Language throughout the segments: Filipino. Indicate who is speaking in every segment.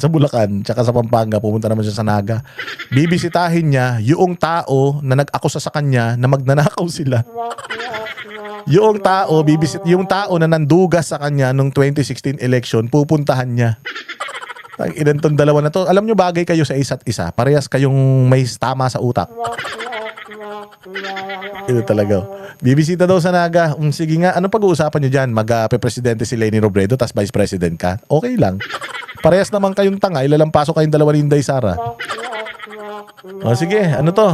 Speaker 1: sa Bulacan, tsaka sa Pampanga, pumunta naman siya sa Naga. Bibisitahin niya yung tao na nag-akusa sa kanya na magnanakaw sila. Yung tao, yung tao na nandugas sa kanya nung 2016 election, pupuntahan niya. Ang ilan tong dalawa na to, alam nyo bagay kayo sa isa't isa. Parehas kayong may tama sa utak. Ito talaga. Bibisita daw sa Naga. Sige nga, ano pag-uusapan nyo dyan? Mag-presidente si Leni Robredo, tas vice president ka? Okay lang. Parehas naman kayong tanga, ilalampasok kayong dalawa ni Inday Sara. O sige, ano to?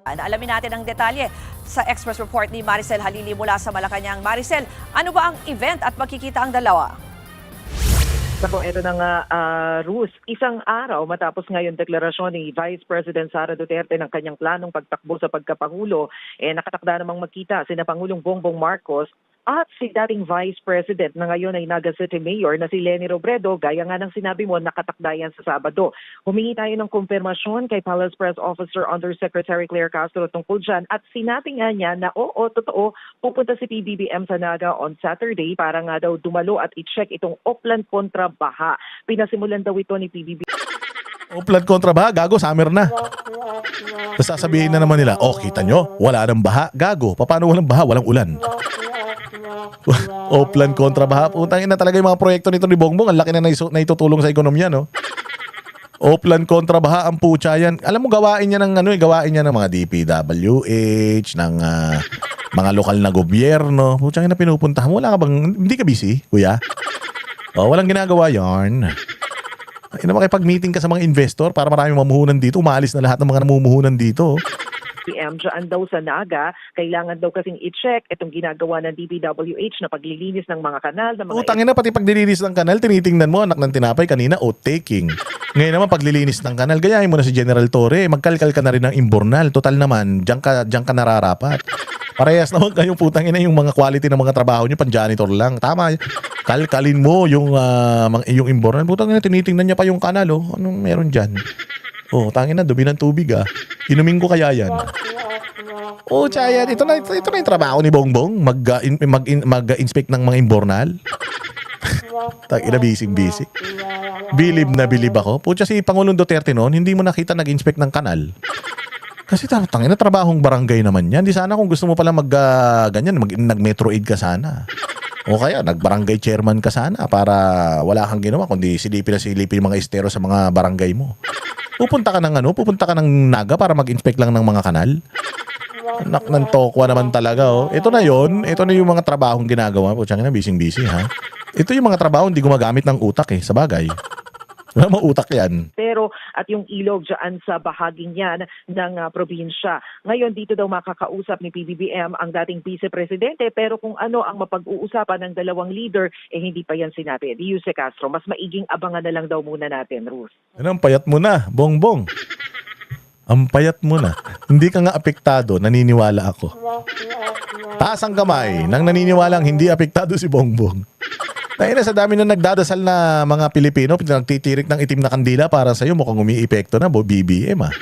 Speaker 2: Alamin natin ang detalye sa Express Report ni Maricel Halili mula sa Malacanang. Maricel, ano ba ang event at magkikita ang dalawa?
Speaker 3: Naku, ito na nga, Ruth, isang araw matapos ngayon deklarasyon ni Vice President Sara Duterte ng kanyang planong pagtakbo sa pagkapangulo, nakatakda namang magkita sina Pangulong Bongbong Marcos at si dating Vice President na ngayon ay Naga City Mayor na si Leni Robredo. Gaya nga ng sinabi mo, nakatakda yan sa Sabado. Humingi tayo ng kumpirmasyon kay Palace Press Officer Undersecretary Claire Castro tungkol dyan at sinabi nga niya na oo, totoo, pupunta si PBBM sa Naga on Saturday para nga daw dumalo at i-check itong Oplan kontra Baha. Pinasimulan daw ito ni PBBM.
Speaker 1: Oplan kontra baha, gago, summer na. Tapos sasabihin na naman nila, oh, kita nyo, wala nang baha, gago. Paano walang baha? Walang ulan. Oplan kontra baha. Putang ina talaga yung mga proyekto nito ni Bongbong. Ang laki na naitutulong sa ekonomiya, no? Oplan kontra baha, ang putya yan. Alam mo, gawain niya ng gawain niya ng mga DPWH, ng mga lokal na gobyerno. Putya na pinupuntahan mo. Wala ka bang, hindi ka busy, kuya? Oh, walang ginagawa yarn. Ay, na makipag-meeting ka sa mga investor para maraming mamuhunan dito. Umaalis na lahat ng mga namumuhunan dito.
Speaker 3: Dyan daw sa Naga, kailangan daw kasing i-check itong ginagawa ng DPWH na paglilinis ng mga kanal.
Speaker 1: Utangin na, pati paglilinis ng kanal, tinitingnan mo, anak ng tinapay kanina, oath-taking. Ngayon naman, paglilinis ng kanal, gayahin mo na si General Torre, magkalkal ka na rin ng imbornal. Total naman, diyan ka nararapat. Parehas naman kayong putangin na yung mga quality ng mga trabaho nyo, pan-janitor lang. Tama, kalkalin mo yung imbornal. Putangin na, tinitingnan niya pa yung kanal, oh. Anong meron dyan? Oh, tangin na, dumi ng tubig ah. Inumin ko kaya yan. Oh, tiyan, ito na yung trabaho ni Bongbong, mag-inspect ng mga imbornal. Tangin na, busy. Bilib na bilib ako. Pucha, si Pangulong Duterte noon, hindi mo nakita nag-inspect ng kanal. Kasi tangin na, trabahong barangay naman yan. Di sana kung gusto mo pala nag-Metro Aid ka sana. O kaya nag-barangay chairman ka sana para wala kang ginawa kundi silipin yung mga estero sa mga barangay mo. Pupunta ka ng Naga para mag-inspect lang ng mga kanal. Anak ng tokwa naman talaga, oh. Ito na yung mga trabahong ginagawa. Putsang ina, busy ha. Ito yung mga trabaho hindi gumagamit ng utak sa bagay. Wala mga utak yan.
Speaker 3: Pero at yung ilog dyan sa bahaging yan ng probinsya. Ngayon dito daw makakausap ni PBBM ang dating Vice Presidente, pero kung ano ang mapag-uusapan ng dalawang leader, hindi pa yan sinabi. Di Jose Castro, mas maiging abangan na lang daw muna natin, Ruth.
Speaker 1: Ano, ang payat mo na, Bongbong. Ang payat mo na. Hindi ka nga apektado, naniniwala ako. Taas ang kamay nang naniniwalang hindi apektado si Bongbong. Dahil sa dami na nagdadasal na mga Pilipino, nagtitirik ng itim na kandila para sa'yo, mukhang umiipekto na, BBM ah.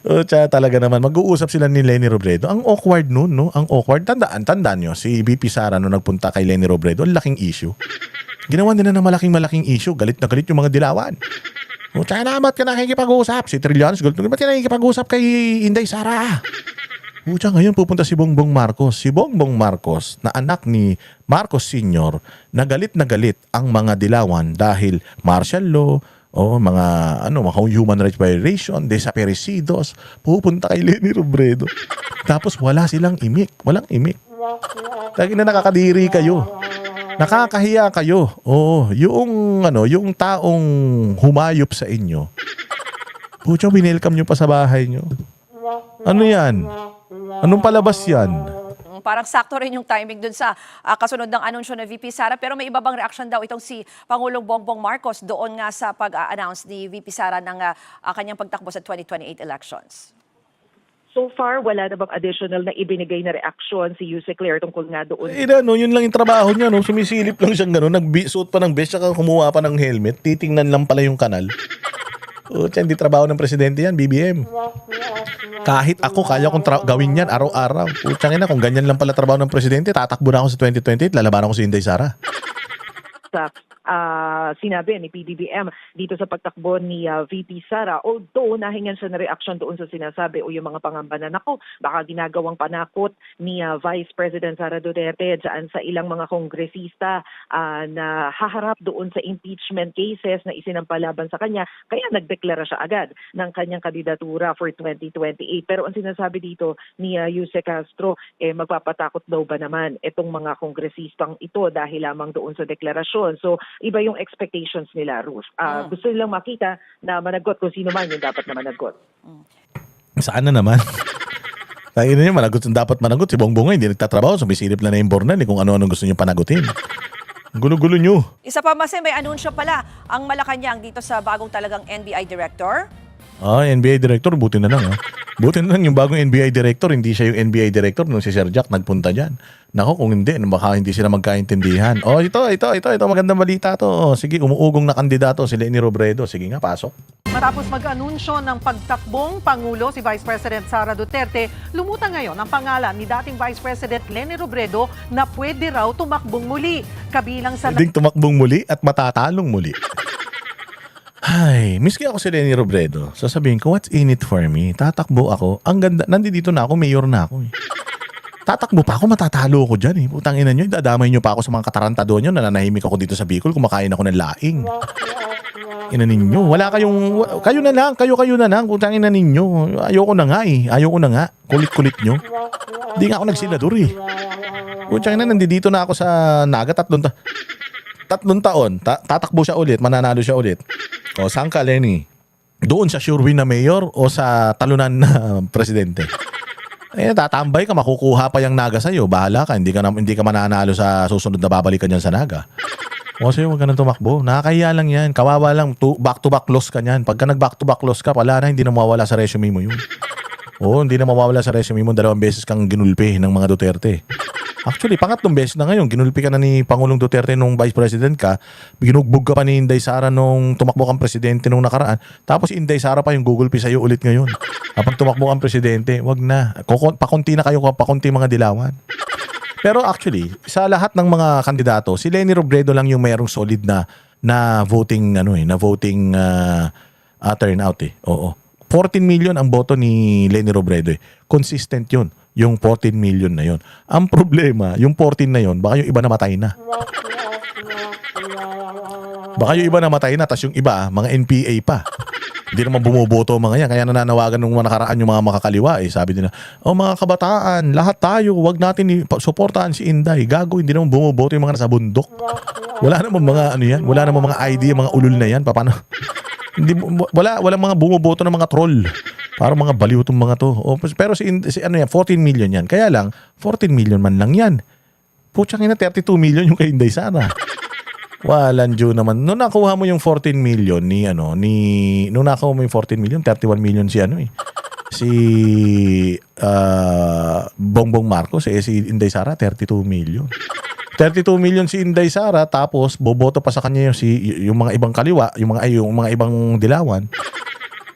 Speaker 1: O, tsaka talaga naman, mag-uusap sila ni Leni Robredo. Ang awkward nun, no? Ang awkward. Tandaan nyo, si VP Sara nung nagpunta kay Leni Robredo, ang laking issue. Ginawa nila ng malaking issue. Galit na galit yung mga dilawan. O, tsaka na, ba't ka nakikipag-uusap? Si Trillanes, ba't ka nakikipag-uusap kay Inday Sara? Pucha, ngayon pupunta si Bongbong Marcos. Si Bongbong Marcos, na anak ni Marcos Sr., na galit ang mga dilawan dahil martial law, mga human rights violation, desaparecidos, pupunta kay Leni Robredo. Tapos wala silang imik. Walang imik. Lagi na nakakadiri kayo. Nakakahiya kayo. Oo, yung taong humayop sa inyo. Pucha, binelcome nyo pa sa bahay nyo. Ano yan? Anong palabas yan?
Speaker 2: Parang sakto rin yung timing dun sa kasunod ng anunsyo ng VP Sara. Pero may iba bang reaction daw itong si Pangulong Bongbong Marcos doon nga sa pag-announce ni VP Sara ng kanyang pagtakbo sa 2028 elections?
Speaker 3: So far, wala na bang additional na ibinigay na reaksyon si Jose Claire tungkol nga doon?
Speaker 1: Yun lang yung trabaho niya, no? Sumisilip lang siyang gano'n, nag-suit pa ng vest, saka kumuha pa ng helmet, titingnan lang pala yung kanal. Hindi trabaho ng presidente yan, BBM. Kahit ako, kaya kong gawin yan araw-araw. Putsang ina, kung ganyan lang pala trabaho ng presidente, tatakbo na ako sa 2028, lalaban ako si Inday Sara.
Speaker 3: sinabi ni PBBM dito sa pagtakbo ni VP Sara. Although nahingan siya na reaction doon sa sinasabi o yung mga pangamba na nako, baka ginagawang panakot ni Vice President Sara Duterte dyan sa ilang mga kongresista na haharap doon sa impeachment cases na isinampalaban sa kanya. Kaya nagdeklara siya agad ng kanyang kandidatura for 2028. Pero ang sinasabi dito ni Yuse Castro, magpapatakot daw ba naman itong mga kongresistang ito dahil lamang doon sa deklarasyon. So iba yung expectations nila, Ruth. Gusto nilang makita na managot kung sino man yung dapat na managot.
Speaker 1: Saan na naman? Kaya niya, dapat managot. Si Bongbong hindi nagtatrabaho. Sumisilip lang na yung bornal kung ano-ano gusto niyo panagutin. Gulo-gulo nyo.
Speaker 2: Isa pa, Mase, may anunsyo pala ang Malacanang dito sa bagong talagang NBI Director.
Speaker 1: NBI Director, buti na lang. Buti na lang yung bagong NBI Director, hindi siya yung NBI Director nung si Sir Jack nagpunta dyan. Nako, kung hindi, baka hindi sila magkaintindihan. Ito, magandang balita to. Sige, umuugong na kandidato si Leni Robredo. Sige nga, pasok.
Speaker 4: Matapos mag-anunsyo ng pagtakbong Pangulo si Vice President Sara Duterte, lumutang ngayon ang pangalan ni dating Vice President Leni Robredo na pwede raw tumakbong muli. Kabilang sa
Speaker 1: Pwedeng tumakbong muli at matatalong muli. Ay, miski ako si Leni Robredo, sasabihin ko, what's in it for me? Tatakbo ako. Ang ganda, nandito na ako, mayor na ako. Tatakbo pa ako, matatalo ako dyan. Putang ina nyo, dadamay nyo pa ako sa mga katarantado nyo. Nananahimik ako dito sa Bicol, kumakain ako ng laing. Ina ninyo, wala kayong, kayo na lang, putang ina ninyo. Ayoko na nga. Kulit-kulit nyo. Hindi nga ako nagsilador eh. Putang ina, nandito na ako sa Naga, tatlong taon, tatakbo siya ulit, mananalo siya ulit. O, saan ka, Leni? Doon sa sure win na mayor o sa talunan na presidente? Tatambay ka, makukuha pa yung Naga sa'yo. Bahala ka, hindi ka mananalo sa susunod na babalikan yan sa Naga. O, sa'yo, huwag ka nang tumakbo. Nakakahiya lang yan. Kawawa lang, back-to-back loss ka niyan. Pagka nag-back-to-back loss ka, pala na, hindi na mawawala sa resume mo yun. Oo, hindi na mawawala sa resume mo. 2 beses kang ginulpi ng mga Duterte. Actually, pangatlong beses na ngayon, ginulpi ka na ni Pangulong Duterte nung Vice President ka, ginugbog ka pa ni Inday Sara nung tumakbo kang presidente nung nakaraan, tapos Inday Sara pa yung gugulpi sa'yo ulit ngayon. Kapag tumakbo kang presidente, wag na. Pakunti na kayo, pakunti mga dilawan. Pero actually, sa lahat ng mga kandidato, si Leni Robredo lang yung mayroong solid na voting turnout eh. Oo. 14 million ang boto ni Leni Robredo eh. Consistent yun. Yung 14 million na yun. Ang problema, yung 14 na yun, baka yung iba namatay na. Baka yung iba namatay na, tas yung iba, mga NPA pa. Hindi naman bumuboto mga yan. Kaya nananawagan nung mga nakaraan yung mga makakaliwa eh. Sabi nila, mga kabataan, lahat tayo, wag natin suportahan si Inday. Gago, hindi naman bumuboto yung mga nasa bundok. Wala naman mga yan. Wala naman mga ID, mga ulul na yan. Paano? Walang mga bumuboto ng mga troll. Parang mga baliw itong mga to. Pero si 14 million yan. Kaya lang, 14 million man lang yan. Putsang ina, 32 million yung kay Inday Sara. Walang Diyo naman. Nung nakuha mo yung 14 million nung nakuha mo yung 14 million, 31 million si Bongbong Marcos, si Inday Sara, 32 million. 32 million si Inday Sara, tapos boboto pa sa kanya yung mga ibang kaliwa, yung mga ibang dilawan.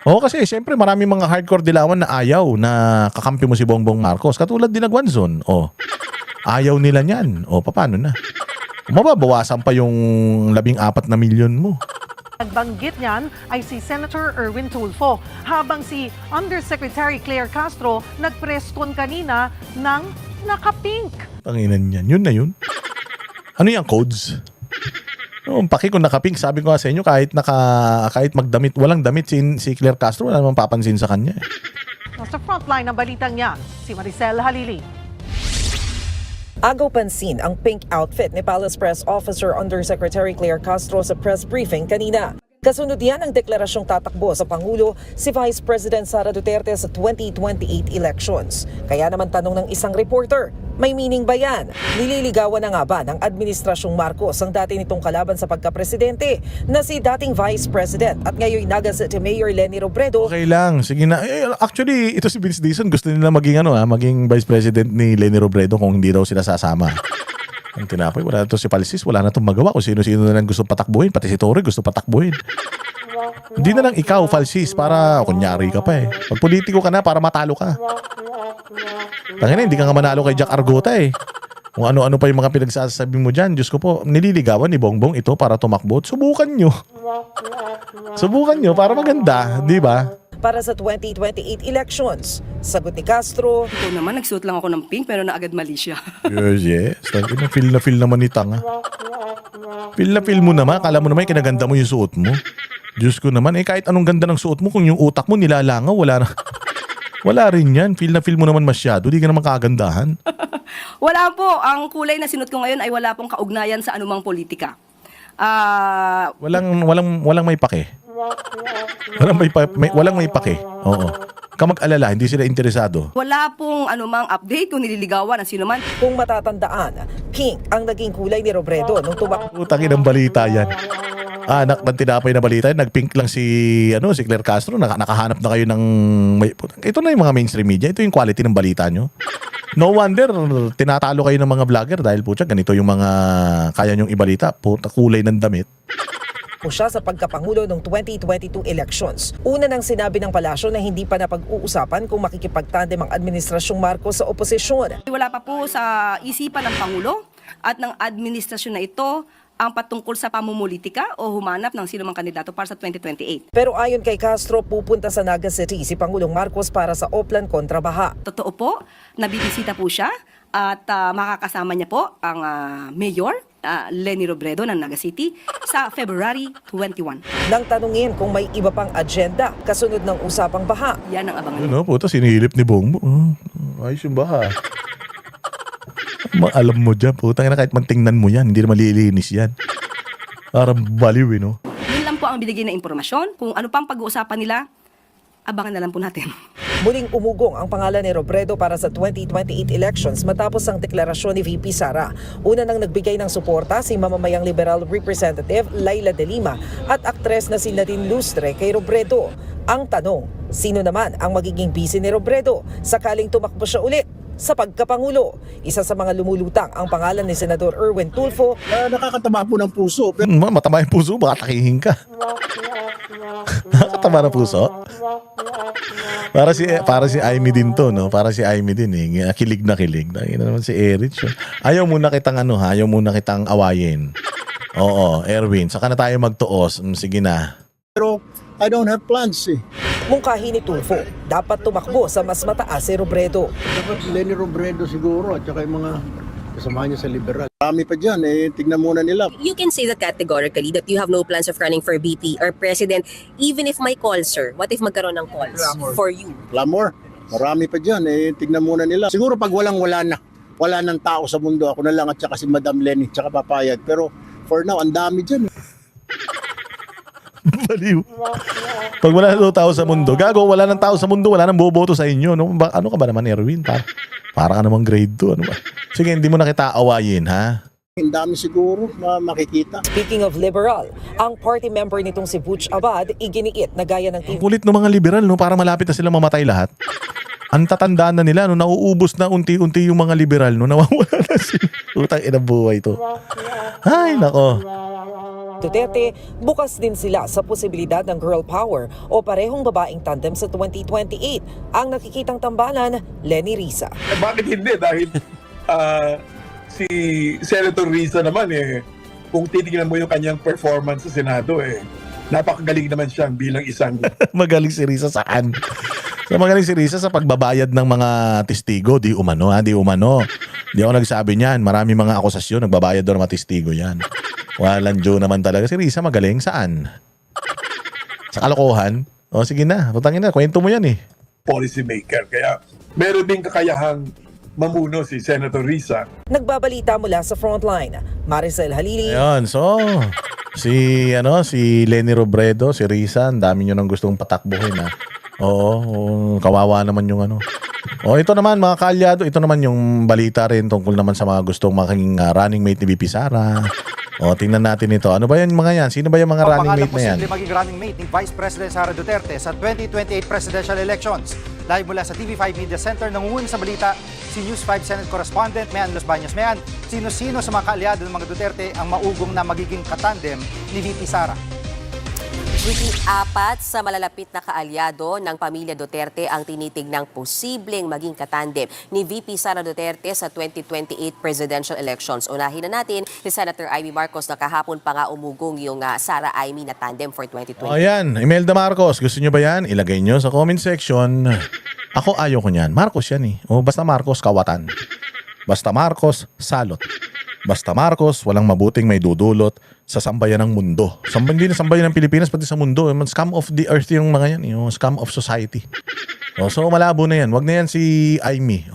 Speaker 1: Kasi siyempre maraming mga hardcore dilawan na ayaw na kakampi mo si Bongbong Marcos. Katulad din Nagwanzon. Ayaw nila niyan. Paano na? Mababawasan pa yung 14 na milyon mo.
Speaker 4: nagbanggit niyan ay si Senator Erwin Tulfo, habang si Undersecretary Claire Castro nag-press con kanina ng nakapink.
Speaker 1: Tanginan niyan. Yun na yun. Ano yung codes? Paki kung nakapink, sabi ko nga sa inyo, kahit magdamit, walang damit si Claire Castro, wala namang papansin sa kanya.
Speaker 4: Nasa frontline ng balitang yan, si Maricel Halili.
Speaker 5: Agaw pansin ang pink outfit ni Palace Press Officer Undersecretary Claire Castro sa press briefing kanina. Kasunod yan ang deklarasyong tatakbo sa Pangulo si Vice President Sara Duterte sa 2028 elections. Kaya naman tanong ng isang reporter, may meaning ba yan? Nililigawan na nga ba ng Administrasyong Marcos ang dati nitong kalaban sa pagkapresidente na si dating Vice President at ngayon nagas si Mayor Leni Robredo?
Speaker 1: Okay lang, sige na. Actually, ito si Vince Dizon, gusto nila maging Vice President ni Leni Robredo kung hindi daw sila sasama. Ang tinapay, wala na to si Palsis, wala na itong magawa. Kung sino-sino na lang gusto patakbuhin, pati si Torre gusto patakbuhin. Hindi na lang ikaw, Falsis, para kunyari ka pa eh. Pag politiko ka na, para matalo ka. Tangina, hindi ka nga manalo kay Jack Argota eh. Kung ano-ano pa yung mga pinagsasabi mo dyan, Diyos ko po, nililigawan ni Bongbong ito para tumakbo. Subukan nyo. Subukan nyo para maganda, di ba?
Speaker 5: Para sa 2028 elections, sagot ni Castro,
Speaker 6: Ito naman, nagsuot lang ako ng pink pero naagad mali siya.
Speaker 1: Yes. Feel na feel naman ni Tanga. Feel na feel mo naman. Kala mo naman kinaganda mo yung suot mo. Diyos ko naman, kahit anong ganda ng suot mo, kung yung utak mo nilalangaw, wala na. Wala rin yan. Feel na feel mo naman masyado. Di ka naman kagandahan.
Speaker 6: Wala po, ang kulay na sinuot ko ngayon ay wala pong kaugnayan sa anumang politika.
Speaker 1: Walang may pake. Walang may pake. Oo. Kamag-alala, hindi sila interesado.
Speaker 6: Wala pong anumang update kung nililigawan ng sino man.
Speaker 5: kung matatandaan, pink ang naging kulay ni Robredo nung tumakbo
Speaker 1: Putangin ang balita yan. Anak ng tinapay na balita yan. Nag-pink lang si Claire Castro. Nakahanap na kayo ng... Ito na yung mga mainstream media. Ito yung quality ng balita nyo. No wonder, tinatalo kayo ng mga vlogger dahil po ganito yung mga kaya nyong ibalita. Puta, kulay ng damit.
Speaker 5: siya sa pagkapangulo ng 2022 elections. Una nang sinabi ng palasyo na hindi pa napag-uusapan kung makikipagtandem ang administrasyong Marcos sa oposisyon.
Speaker 6: Wala pa po sa isipan ng Pangulo at ng administrasyon na ito ang patungkol sa pamumulitika o humanap ng sino mang kandidato para sa 2028.
Speaker 5: Pero ayon kay Castro, pupunta sa Naga City si Pangulong Marcos para sa Oplan kontra Baha.
Speaker 6: Totoo po, nabibisita po siya at makakasama niya po ang Mayor Leni Robredo ng Naga City sa February 21.
Speaker 5: Nang tanungin kung may iba pang agenda kasunod ng usapang Baha.
Speaker 6: Yan ang abangan.
Speaker 1: Ano, puta, sinihilip ni Bongbong. Ayos yung baha. Alam mo dyan, puta, kahit mantingnan mo yan, hindi na malilinis yan. Parang baliw, no?
Speaker 6: Yun lang po ang binigay na impormasyon. Kung ano pang pag-uusapan nila, abangan na lang po natin.
Speaker 5: Muling umugong ang pangalan ni Robredo para sa 2028 elections matapos ang deklarasyon ni VP Sara. Una nang nagbigay ng suporta si mamamayang Liberal Representative Laila De Lima at aktres na si Nadine Lustre kay Robredo. Ang tanong, sino naman ang magiging bisi ni Robredo sakaling tumakbo siya ulit sa pagkapangulo? Isa sa mga lumulutang ang pangalan ni Senador Erwin Tulfo.
Speaker 7: Nakakatama po ng puso. Pero
Speaker 1: Matama yung puso, baka takihin ka. Nakakatama ng puso. Para si Aimee din to, no? Para si Aimee din, eh. Kilig na kilig. Dahil naman si Erich. Ayaw muna kitang ayaw muna kitang awayin. Oo, Erwin, saka na tayo magtuos. Sige na.
Speaker 7: I don't have plans eh.
Speaker 5: Mungkahi ni Tulfo, dapat tumakbo sa mas mataas si Robredo.
Speaker 7: Dapat Leni Robredo siguro at saka yung mga kasama niya sa liberal. Marami pa dyan eh. Tignan muna nila.
Speaker 8: You can say that categorically that you have no plans of running for VP or president even if may calls, sir. What if magkaroon ng calls for you?
Speaker 7: Clamor. Marami pa dyan eh. Tignan muna nila. Siguro pag wala na. Wala ng tao sa mundo. Ako na lang at saka si Madam Leni at saka papayag. Pero for now, ang dami dyan.
Speaker 1: Baliw. Pag wala na tao sa mundo, gago, wala ng tao sa mundo, wala nang boboto sa inyo. No? Ano ka ba naman, Erwin? Para ka namang grade 2. Ano ba? Sige, hindi mo na kita awayin, ha?
Speaker 7: Ang dami siguro na makikita.
Speaker 5: Speaking of liberal, ang party member nitong si Butch Abad iginiit na gaya ng
Speaker 1: Ang kulit ng mga liberal, no? Para malapit na sila mamatay lahat. Ang tatandaan na nila, no? Nauubos na unti-unti yung mga liberal, no? Nawawala na sila. Utang inang buhay to. Ay, nako.
Speaker 5: Duterte, bukas din sila sa posibilidad ng girl power o parehong babaeng tandem sa 2028. Ang nakikitang tambalan, Leni Risa.
Speaker 9: Bakit hindi? Dahil si Senator Risa naman kung titignan mo yung kanyang performance sa Senado napakagaling naman siya bilang isang
Speaker 1: Magaling si Risa saan? Magaling si Risa sa pagbabayad ng mga testigo. Di umano, ha? Di umano. Di ako nagsabi niyan. Marami mga akusasyon. Nagbabayad doon ng mga testigo yan. Walang Joe naman talaga. Si Risa magaling saan? Sa kalokohan? O sige na. Putangin na. Kwento mo yan eh.
Speaker 9: policy maker. Kaya meron din kakayahang mamuno si Senator Risa.
Speaker 5: Nagbabalita mula sa frontline, Maricel Halili.
Speaker 1: Ayun. So, si Leni Robredo, si Risa, ang dami nyo nang gustong patakbuhin, ha? Oo, kawawa naman yung ito naman mga kaalyado, ito naman yung balita rin tungkol naman sa mga gustong maging running mate ni VP Sara. Tingnan natin ito. Ano ba yan mga yan? Sino ba yung mga running mate na yan?
Speaker 10: Posible maging running mate ni Vice President Sara Duterte sa 2028 presidential elections. Live mula sa TV5 Media Center, nangungunan sa balita si News 5 Senate Correspondent Mean Los Baños. Mean, sino-sino sa mga kaalyado ng mga Duterte ang maugong na magiging katandem ni VP Sara?
Speaker 8: Higit 4 sa malalapit na kaalyado ng pamilya Duterte ang tinitignang posibleng maging katandem ni VP Sara Duterte sa 2028 presidential elections. Unahin na natin si Senator Amy Marcos na kahapon pa nga umugong yung Sara Amy na tandem for 2028.
Speaker 1: O yan, Imelda Marcos, gusto nyo ba yan? Ilagay nyo sa comment section. Ako ayaw ko niyan. Marcos yan eh. O basta Marcos, kawatan. Basta Marcos, salot. Basta Marcos, walang mabuting may dudulot sa sambayan ng mundo. Hindi na sambayan ng Pilipinas, pati sa mundo. Scam of the earth yung mga yan. Yung scam of society. So malabo na yan. Wag na yan si Amy.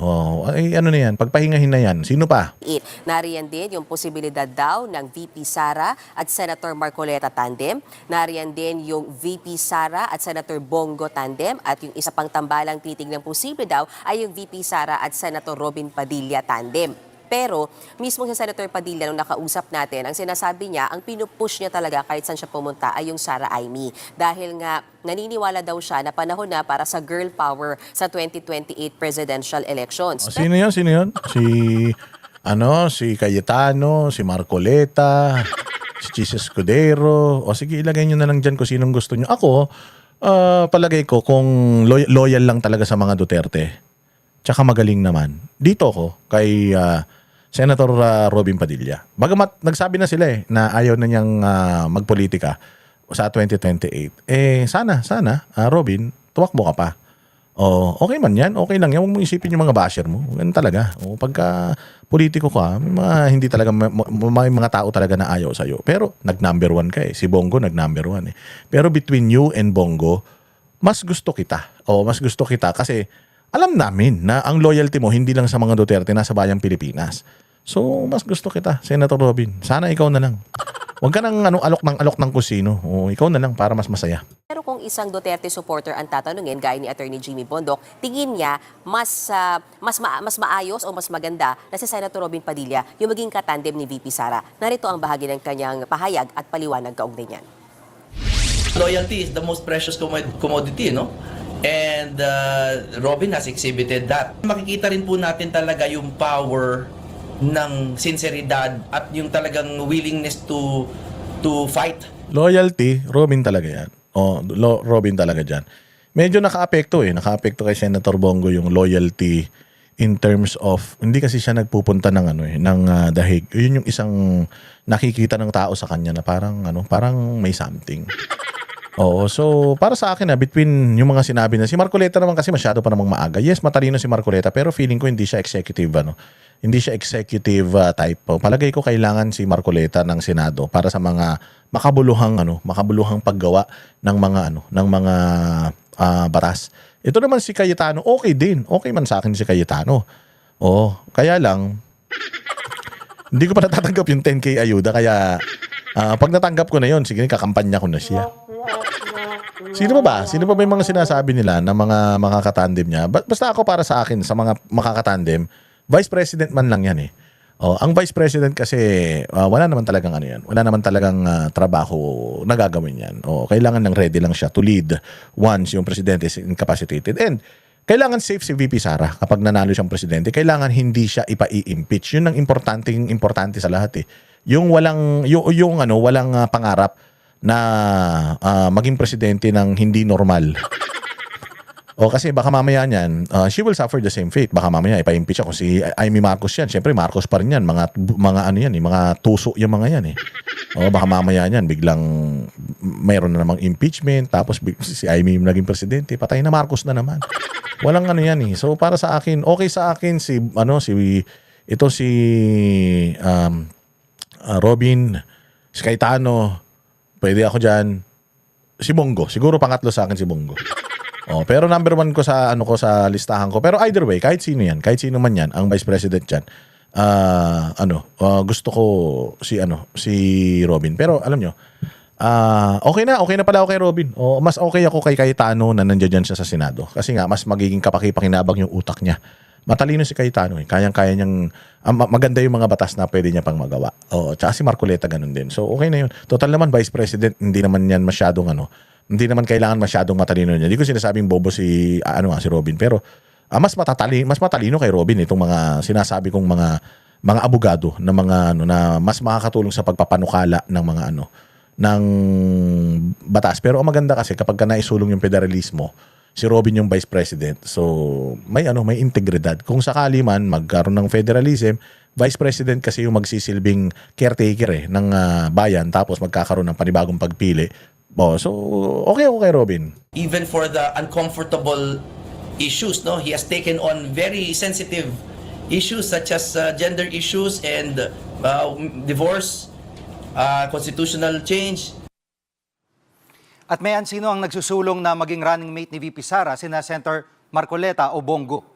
Speaker 1: Ano na yan? Pagpahingahin na yan. Sino pa?
Speaker 8: Nariyan din yung posibilidad daw ng VP Sara at Senator Marcoleta tandem. Nariyan din yung VP Sara at Senator Bongo tandem. At yung isa pang tambalang titig ng posible daw ay yung VP Sara at Senator Robin Padilla tandem. Pero mismo si Senator Padilla nung nakausap natin, ang sinasabi niya, ang pinupush niya talaga kahit saan siya pumunta ay yung Sara Amy. Dahil nga naniniwala daw siya na panahon na para sa girl power sa 2028 presidential elections.
Speaker 1: Sino yun? Sino yun? Si Cayetano, si Marcoleta, si Chis Escudero. Sige, ilagay nyo na lang dyan kung sinong gusto nyo. Ako, palagay ko kung loyal lang talaga sa mga Duterte, tsaka magaling naman, dito ko kay Senator Robin Padilla. Bagamat nagsabi na sila na ayaw na niyang magpolitika sa 2028. Sana, Robin, tuwakbo ka pa. Okay man yan, okay lang yan. Huwag mong isipin yung mga basher mo. Ganun talaga. Pagka politiko ka, hindi talaga, may mga tao talaga na ayaw sa'yo. Pero nag-number 1 ka Si Bongo nag-number 1 Pero between you and Bongo, mas gusto kita. Mas gusto kita kasi alam namin na ang loyalty mo hindi lang sa mga Duterte, nasa bayang Pilipinas. So, mas gusto kita, Senator Robin. Sana ikaw na lang. Huwag ka nang alok ng kusino. Ikaw na lang para mas masaya.
Speaker 8: Pero kung isang Duterte supporter ang tatanungin, gaya ni Attorney Jimmy Bondoc, tingin niya mas maayos o mas maganda na si Senator Robin Padilla yung maging katandem ni VP Sara. Narito ang bahagi ng kanyang pahayag at paliwanag kaugnay niyan.
Speaker 11: Loyalty is the most precious commodity, no? And Robin has exhibited that. Makikita rin po natin talaga yung power ng sinseridad at yung talagang willingness to fight.
Speaker 1: Loyalty, Robin talaga yan. Robin talaga dyan. Medyo naka-apekto Naka-apekto kay Senator Bongo yung loyalty in terms of, hindi kasi siya nagpupunta ng ng dahig. Yun yung isang nakikita ng tao sa kanya na parang may something. So para sa akin between yung mga sinabi na si Marcoleta naman kasi masyado pa namang maaga. Yes, matalino si Marcoleta pero feeling ko hindi siya executive Hindi siya executive type. Palagay ko kailangan si Marcoleta ng Senado para sa mga makabuluhang paggawa ng mga batas. Ito naman si Cayetano, okay din. Okay man sa akin si Cayetano. Kaya lang hindi ko pa natatanggap yung 10K ayuda kaya pag natanggap ko na yon, sige kakampanya ko na siya. Sino ba? Sino pa ba yung mga sinasabi nila na mga makakatandem niya? Basta ako para sa akin, sa mga makakatandem, Vice President man lang yan ang Vice President kasi wala naman talagang wala naman talagang trabaho na gagawin yan. Kailangan lang ready lang siya to lead once yung Presidente is incapacitated. And kailangan safe si VP Sara kapag nanalo siyang Presidente. Kailangan hindi siya ipa-i-impeach. Yun ang importante sa lahat Yung walang pangarap na maging presidente ng hindi normal. Kasi baka mamaya niyan, she will suffer the same fate. Baka mamaya ipa-impeach ako si Amy Marcos yan. Siyempre Marcos pa rin yan. Mga tuso yung mga yan baka mamaya niyan, biglang mayroon na namang impeachment. Tapos si Amy yung naging presidente. Patay na Marcos na naman. Walang So para sa akin, okay sa akin si Robin, si Cayetano, pwede ako dyan. Si Bongo. Siguro pangatlo sa akin si Bongo. Pero number 1 ko sa sa listahan ko. Pero either way, kahit sino yan, kahit sino man yan, ang Vice President dyan, gusto ko si Robin. Pero alam nyo, okay na pala ako kay Robin. Mas okay ako kay Cayetano na nandiyan siya sa Senado. Kasi nga, mas magiging kapakipakinabang yung utak niya. Matalino si Cayetano Kayang-kaya niyang, maganda yung mga batas na pwede niya pang magawa. Tsaka si Marcoleta ganun din. So okay na yun. Total naman, Vice President, hindi naman yan masyadong hindi naman kailangan masyadong matalino niya. Hindi ko sinasabing bobo si Robin. Pero mas matalino kay Robin itong mga sinasabi kong mga abogado na mga na mas makakatulong sa pagpapanukala ng mga ng batas. Pero ang maganda kasi kapag ka naisulong yung federalismo, si Robin yung vice president. So, may integridad. Kung sakali man magkaroon ng federalism, vice president kasi yung magsisilbing caretaker ng bayan, tapos magkakaroon ng panibagong pagpili. So, okay Robin.
Speaker 11: Even for the uncomfortable issues, no, he has taken on very sensitive issues such as gender issues and divorce, constitutional change.
Speaker 10: At mayan, sino ang nagsusulong na maging running mate ni VP Sara, sina Senator Marcoleta o Bongo?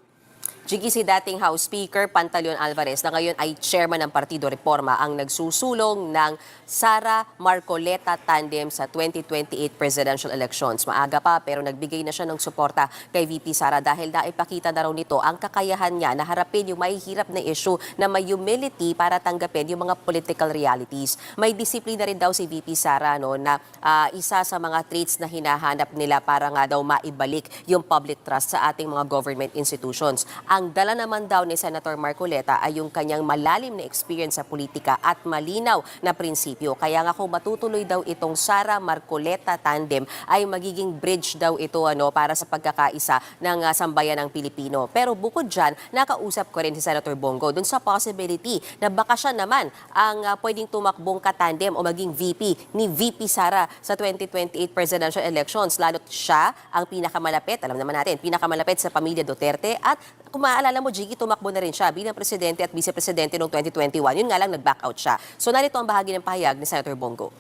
Speaker 8: Jiggy, si dating House Speaker Pantaleon Alvarez na ngayon ay chairman ng Partido Reforma ang nagsusulong ng Sara Marcoleta tandem sa 2028 presidential elections. Maaga pa pero nagbigay na siya ng suporta kay VP Sara dahil naipakita na raw nito ang kakayahan niya na harapin yung mahihirap na issue na may humility para tanggapin yung mga political realities. May disiplina rin daw si VP Sara na isa sa mga traits na hinahanap nila para nga daw maibalik yung public trust sa ating mga government institutions. Ang dala naman daw ni Senator Marcoleta ay yung kanyang malalim na experience sa politika at malinaw na prinsipyo. Kaya nga kung matutuloy daw itong Sara Marcoleta tandem ay magiging bridge daw ito para sa pagkakaisa ng sambayan ng Pilipino. Pero bukod dyan, nakausap ko rin si Senator Bongo dun sa possibility na baka siya naman ang pwedeng tumakbong katandem o maging VP ni VP Sara sa 2028 presidential elections. Lalo't siya ang pinakamalapit, alam naman natin, pinakamalapit sa pamilya Duterte at kung maaalala mo, Jiggy, tumakbo na rin siya bilang presidente at vice-presidente noong 2021. Yun nga lang, nag-back out siya. So narito ang bahagi ng pahayag ni Senator Bongo.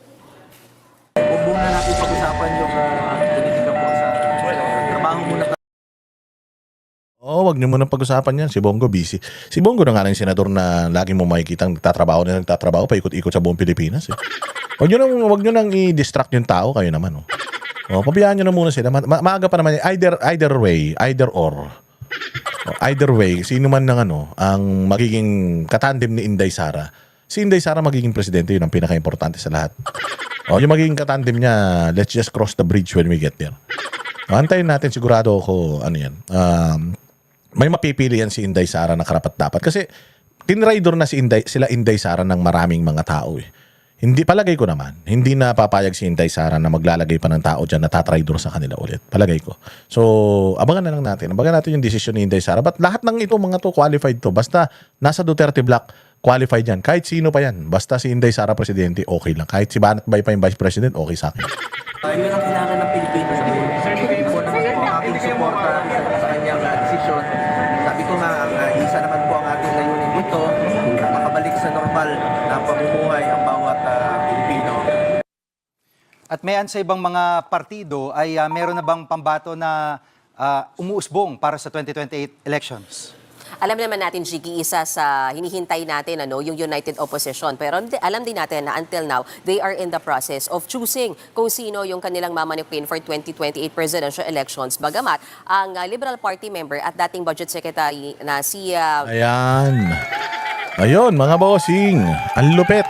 Speaker 12: Huwag muna natin pag-usapan yung politika po sa trabaho muna.
Speaker 1: Wag niyo muna pag-usapan yan. Si Bongo busy. Si Bongo na nga lang yung senador na lagi mo makikita nagtatrabaho, paikot-ikot sa buong Pilipinas. Wag niyo nang i-distract yung tao, kayo naman. Pabayaan niyo na muna sila. Maaga pa naman. Either way, either or. Either way, sino man ang magiging katandem ni Inday Sara. Si Inday Sara magiging presidente, yun ang pinaka-importante sa lahat. Yung magiging katandem niya, let's just cross the bridge when we get there. Antayin natin, sigurado ako, may mapipili yan si Inday Sara na karapat-dapat. Kasi, tinraidor na sila Inday Sara ng maraming mga tao Hindi, palagay ko naman, hindi na papayag si Inday Sara na maglalagay pa ng tao dyan na tatraidor sa kanila ulit. Palagay ko. So, abangan na lang natin. Abangan natin yung desisyon ni Inday Sara. But lahat ng ito, mga to, qualified to. Basta nasa Duterte block, qualified yan. Kahit sino pa yan. Basta si Inday Sara presidente, okay lang. Kahit si Banat Bay pa yung vice president, okay sa akin.
Speaker 12: Yun ang kailangan ng Pilipinas. Po naman po ang aking suporta sa kanyang desisyon. Sabi ko nga, isa naman po ang ating layunin dito, makabalik sa normal na pamumuhay ang bawat Pilipino.
Speaker 10: At mayan, sa ibang mga partido ay meron na bang pambato na umuusbong para sa 2028 elections?
Speaker 8: Alam naman natin, Jiggy, isa sa hinihintay natin yung United Opposition. Pero alam din natin na until now, they are in the process of choosing kung sino yung kanilang mamanipuin for 2028 presidential elections. Bagamat, ang Liberal Party member at dating Budget Secretary na si...
Speaker 1: Ayun, mga bossing. Ang lupit.